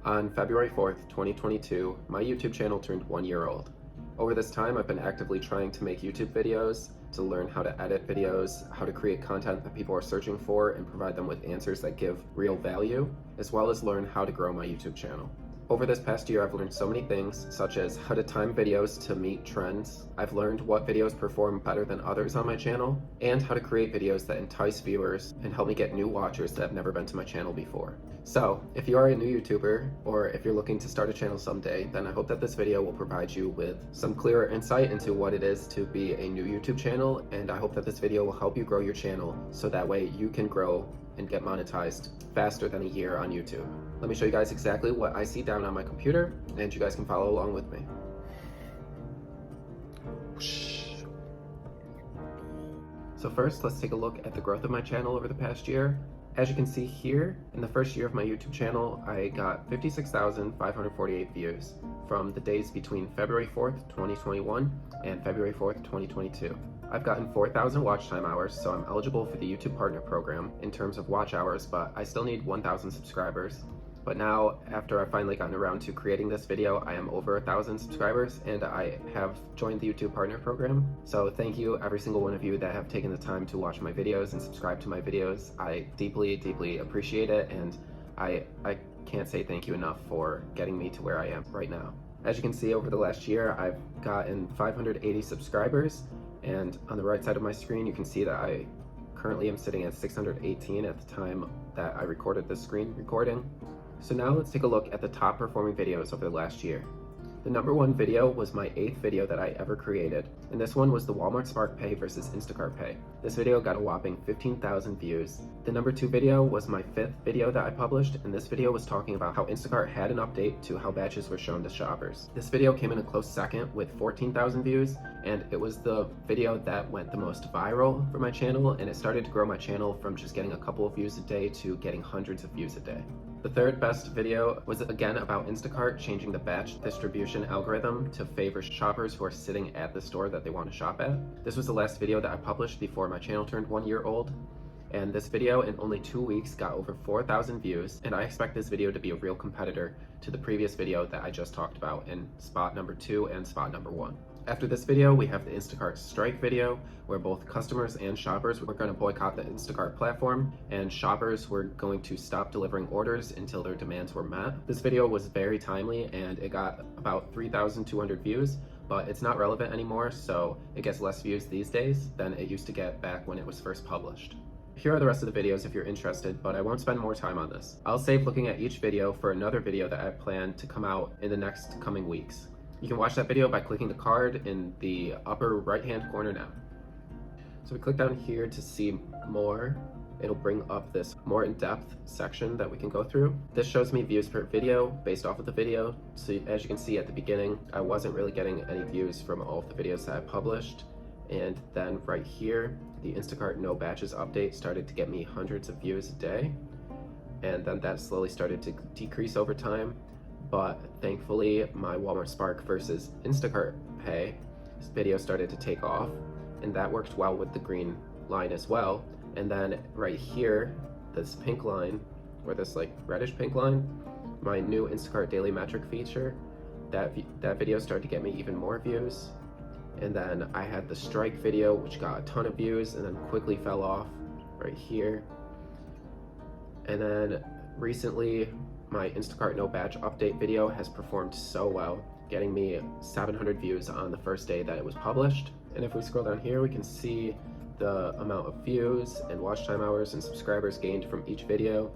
On February 4th, 2022, my YouTube channel turned 1 year old. Over this time, I've been actively trying to make YouTube videos, to learn how to edit videos, how to create content that people are searching for and provide them with answers that give real value, as well as learn how to grow my YouTube channel. Over this past year, I've learned so many things, such as how to time videos to meet trends. I've learned what videos perform better than others on my channel, and how to create videos that entice viewers and help me get new watchers that have never been to my channel before. So, if you are a new YouTuber, or if you're looking to start a channel someday, then I hope that this video will provide you with some clearer insight into what it is to be a new YouTube channel, and I hope that this video will help you grow your channel, so that way you can grow and get monetized faster than a year on YouTube. Let me show you guys exactly what I see down on my computer, and you guys can follow along with me. So first, let's take a look at the growth of my channel over the past year. As you can see here, in the first year of my YouTube channel, I got 56,548 views from the days between February 4th, 2021 and February 4th, 2022. I've gotten 4,000 watch time hours, so I'm eligible for the YouTube Partner Program in terms of watch hours, but I still need 1,000 subscribers. But now, after I've finally gotten around to creating this video, I am over 1,000 subscribers and I have joined the YouTube Partner Program. So thank you every single one of you that have taken the time to watch my videos and subscribe to my videos. I deeply, deeply appreciate it, and I can't say thank you enough for getting me to where I am right now. As you can see, over the last year, I've gotten 580 subscribers, and on the right side of my screen, you can see that I currently am sitting at 618 at the time that I recorded this screen recording. So now let's take a look at the top performing videos over the last year. The number one video was my 8th video that I ever created, and this one was the Walmart Spark Pay versus Instacart Pay. This video got a whopping 15,000 views. The number 2 video was my 5th video that I published, and this video was talking about how Instacart had an update to how badges were shown to shoppers. This video came in a close second with 14,000 views, and it was the video that went the most viral for my channel, and it started to grow my channel from just getting a couple of views a day to getting hundreds of views a day. The third best video was again about Instacart changing the batch distribution algorithm to favor shoppers who are sitting at the store that they want to shop at. This was the last video that I published before my channel turned 1 year old. And this video in only 2 weeks got over 4,000 views, and I expect this video to be a real competitor to the previous video that I just talked about in spot number 2 and spot number 1. After this video, we have the Instacart strike video, where both customers and shoppers were going to boycott the Instacart platform, and shoppers were going to stop delivering orders until their demands were met. This video was very timely, and it got about 3,200 views, but it's not relevant anymore, so it gets less views these days than it used to get back when it was first published. Here are the rest of the videos if you're interested, but I won't spend more time on this. I'll save looking at each video for another video that I plan to come out in the next coming weeks. You can watch that video by clicking the card in the upper right-hand corner now. So we click down here to see more. It'll bring up this more in-depth section that we can go through. This shows me views per video based off of the video. So as you can see at the beginning, I wasn't really getting any views from all of the videos that I published. And then right here, the Instacart no batches update started to get me hundreds of views a day. And then that slowly started to decrease over time. But thankfully, my Walmart Spark versus Instacart Pay video started to take off, and that worked well with the green line as well. And then right here, this pink line, or this like reddish pink line, my new Instacart daily metric feature, that video started to get me even more views. And then I had the strike video, which got a ton of views and then quickly fell off right here. And then recently, my Instacart no batch update video has performed so well, getting me 700 views on the first day that it was published. And if we scroll down here, we can see the amount of views and watch time hours and subscribers gained from each video,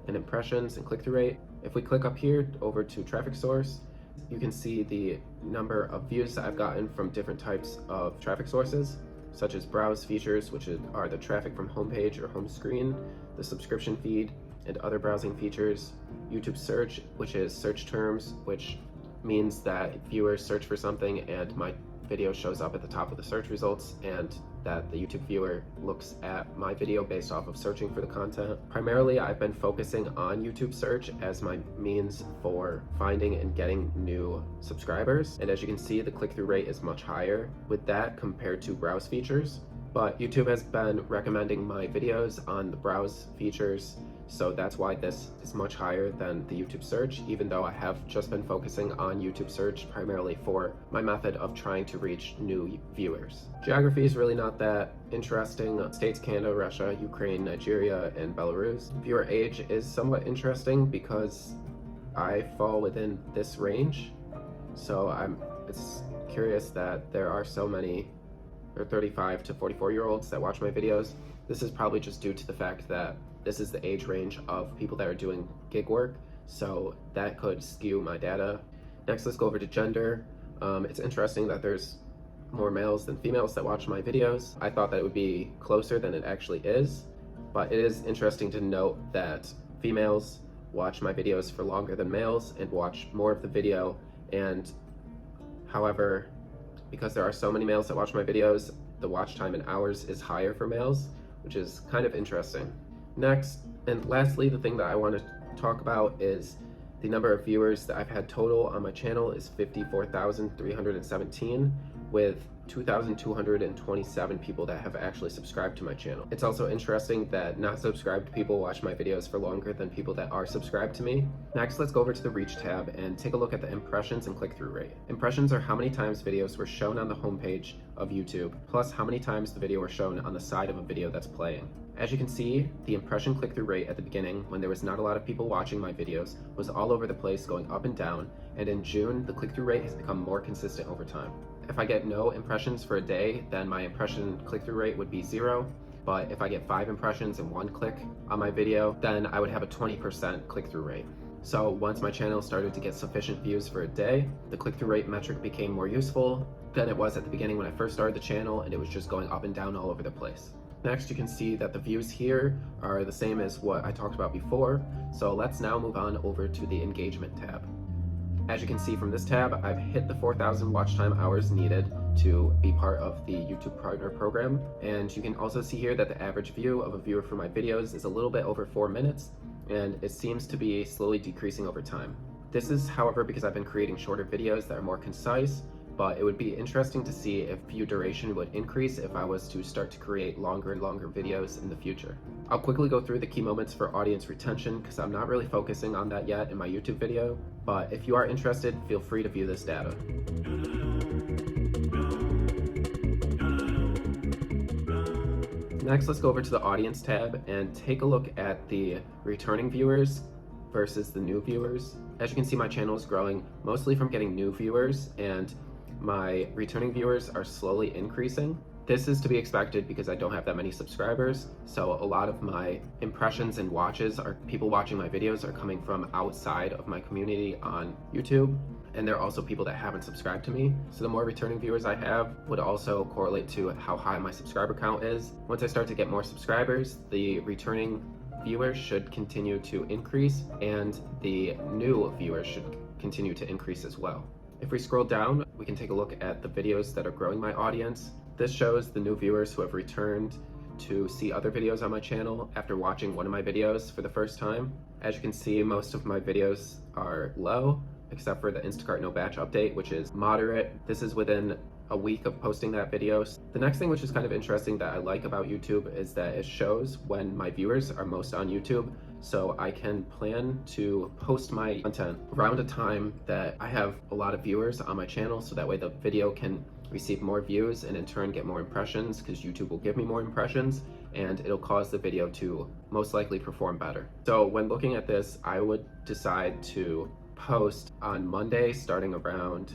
and impressions and click-through rate. If we click up here over to traffic source, you can see the number of views that I've gotten from different types of traffic sources, such as browse features, which are the traffic from homepage or home screen, the subscription feed, and other browsing features, YouTube search, which is search terms, which means that viewers search for something and my video shows up at the top of the search results, and that the YouTube viewer looks at my video based off of searching for the content. Primarily, I've been focusing on YouTube search as my means for finding and getting new subscribers. And as you can see, the click-through rate is much higher with that compared to browse features. But YouTube has been recommending my videos on the browse features So that's why this is much higher than the YouTube search, even though I have just been focusing on YouTube search primarily for my method of trying to reach new viewers. Geography is really not that interesting. States: Canada, Russia, Ukraine, Nigeria, and Belarus. Viewer age is somewhat interesting because I fall within this range. So it's curious that there are so many 35 to 44-year-olds that watch my videos. This is probably just due to the fact that this is the age range of people that are doing gig work, so that could skew my data. Next, let's go over to gender. It's interesting that there's more males than females that watch my videos. I thought that it would be closer than it actually is, but it is interesting to note that females watch my videos for longer than males and watch more of the video, and however, because there are so many males that watch my videos, the watch time in hours is higher for males, which is kind of interesting. Next, and lastly, the thing that I want to talk about is the number of viewers that I've had total on my channel is 54,317, with 2,227 people that have actually subscribed to my channel. It's also interesting that not subscribed people watch my videos for longer than people that are subscribed to me. Next, let's go over to the Reach tab and take a look at the impressions and click-through rate. Impressions are how many times videos were shown on the homepage of YouTube, plus how many times the video were shown on the side of a video that's playing. As you can see, the impression click-through rate at the beginning, when there was not a lot of people watching my videos, was all over the place, going up and down, and in June, the click-through rate has become more consistent over time. If I get no impressions for a day, then my impression click-through rate would be 0, but if I get 5 impressions and 1 click on my video, then I would have a 20% click-through rate. So once my channel started to get sufficient views for a day, the click-through rate metric became more useful than it was at the beginning when I first started the channel, and it was just going up and down all over the place. Next, you can see that the views here are the same as what I talked about before, so let's now move on over to the engagement tab. As you can see from this tab, I've hit the 4,000 watch time hours needed to be part of the YouTube Partner Program, and you can also see here that the average view of a viewer for my videos is a little bit over 4 minutes, and it seems to be slowly decreasing over time. This is, however, because I've been creating shorter videos that are more concise, but it would be interesting to see if view duration would increase if I was to start to create longer and longer videos in the future. I'll quickly go through the key moments for audience retention because I'm not really focusing on that yet in my YouTube video, but if you are interested, feel free to view this data. Next, let's go over to the audience tab and take a look at the returning viewers versus the new viewers. As you can see, my channel is growing mostly from getting new viewers, and my returning viewers are slowly increasing. This is to be expected because I don't have that many subscribers, so a lot of my impressions and watches are people watching my videos are coming from outside of my community on YouTube, and there are also people that haven't subscribed to me. So the more returning viewers I have would also correlate to how high my subscriber count is. Once I start to get more subscribers, the returning viewers should continue to increase, and the new viewers should continue to increase as well. If we scroll down, we can take a look at the videos that are growing my audience. This shows the new viewers who have returned to see other videos on my channel after watching one of my videos for the first time. As you can see, most of my videos are low, except for the Instacart no batch update, which is moderate. This is within a week of posting that video. The next thing, which is kind of interesting that I like about YouTube, is that it shows when my viewers are most on YouTube, so I can plan to post my content around a time that I have a lot of viewers on my channel, so that way the video can receive more views and in turn get more impressions, because YouTube will give me more impressions and it'll cause the video to most likely perform better. So when looking at this, I would decide to post on Monday starting around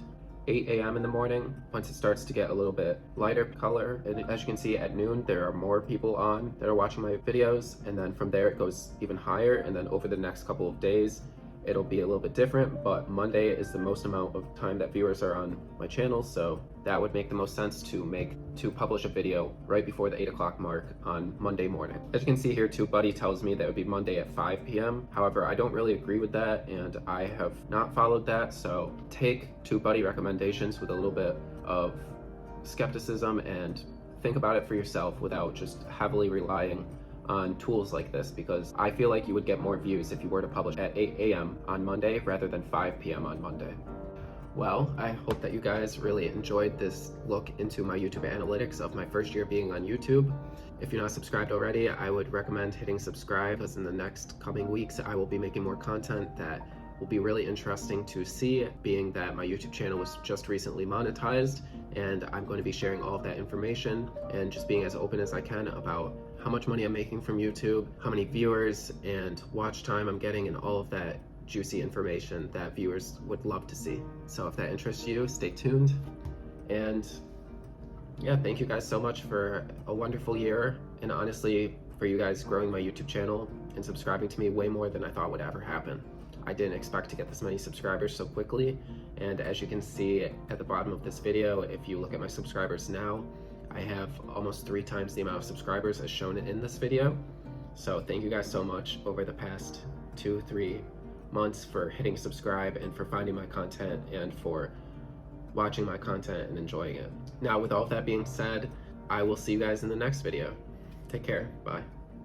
8 a.m. in the morning. Once it starts to get a little bit lighter color, and as you can see at noon there are more people on that are watching my videos, and then from there it goes even higher, and then over the next couple of days it'll be a little bit different, but Monday is the most amount of time that viewers are on my channel, so that would make the most sense to publish a video right before the 8 o'clock mark on Monday morning. As you can see here, TubeBuddy tells me that it would be Monday at 5 p.m. However, I don't really agree with that, and I have not followed that, so take TubeBuddy recommendations with a little bit of skepticism and think about it for yourself without just heavily relying on tools like this, because I feel like you would get more views if you were to publish at 8 a.m. on Monday rather than 5 p.m. on Monday. Well, I hope that you guys really enjoyed this look into my YouTube analytics of my first year being on YouTube. If you're not subscribed already, I would recommend hitting subscribe, because in the next coming weeks I will be making more content that will be really interesting to see, being that my YouTube channel was just recently monetized, and I'm going to be sharing all of that information and just being as open as I can about how much money I'm making from YouTube, how many viewers and watch time I'm getting, and all of that juicy information that viewers would love to see. So if that interests you, stay tuned. And yeah, thank you guys so much for a wonderful year, and honestly for you guys growing my YouTube channel and subscribing to me way more than I thought would ever happen. I didn't expect to get this many subscribers so quickly, and as you can see at the bottom of this video, if you look at my subscribers now, I have almost 3 times the amount of subscribers as shown in this video. So thank you guys so much over the past 2-3 months for hitting subscribe and for finding my content and for watching my content and enjoying it. Now, with all of that being said, I will see you guys in the next video. Take care. Bye.